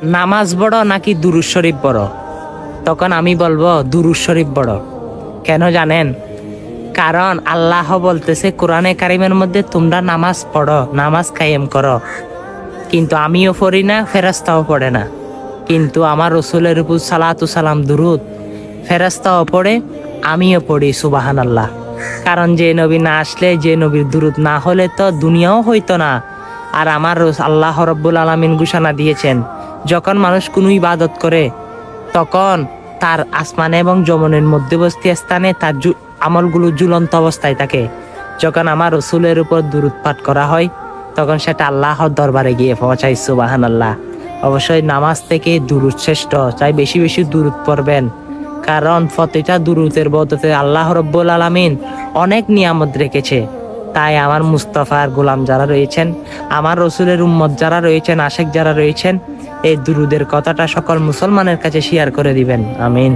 নামাজ বড় নাকি দুরূদ শরীফ বড়? তখন আমি বলবো দুরূদ শরীফ বড়। কেন জানেন? কারণ আল্লাহ বলতেছে কোরআনে কারিমের মধ্যে, তোমরা নামাজ পড়ো, নামাজ কায়েম করো, কিন্তু আমিও পড়ি না, ফেরেশতাও পড়ে না। কিন্তু আমার রসুলের উপর সালাতু সালাম দুরূদ ফেরেশতাও পড়ে, আমিও পড়ি, সুবহানাল্লাহ। কারণ যে নবী না আসলে, যে নবীর দুরূদ না হলে তো দুনিয়াও হইতো না। আর আমার আল্লাহ রাব্বুল আলামিন ঘোষণা দিয়েছেন, যখন মানুষ কোনো ইবাদত করে তখন তার আসমান এবং জমিনের মধ্যবর্তী স্থানে তার আমলগুলো ঝুলন্ত অবস্থায় থাকে। যখন আমার রসুলের উপর দুরূদ পাঠ করা হয় তখন সেটা আল্লাহর দরবারে গিয়ে পৌঁছায়, সুবহানাল্লাহ। অবশ্যই নামাজ থেকে দুরূদ শ্রেষ্ঠ, তাই বেশি বেশি দুরূদ পড়বেন। কারণ প্রতিটা দুরূদের বদলে আল্লাহ রাব্বুল আলামিন অনেক নিয়ামত রেখেছে। তাই আমার মুস্তাফার গোলাম যারা রয়েছেন, আমার রসুলের উম্মত যারা রয়েছেন, আশেক যারা রয়েছেন, এই দুরূদের কথাটা সকল মুসলমানের কাছে শেয়ার করে দিবেন। আমিন।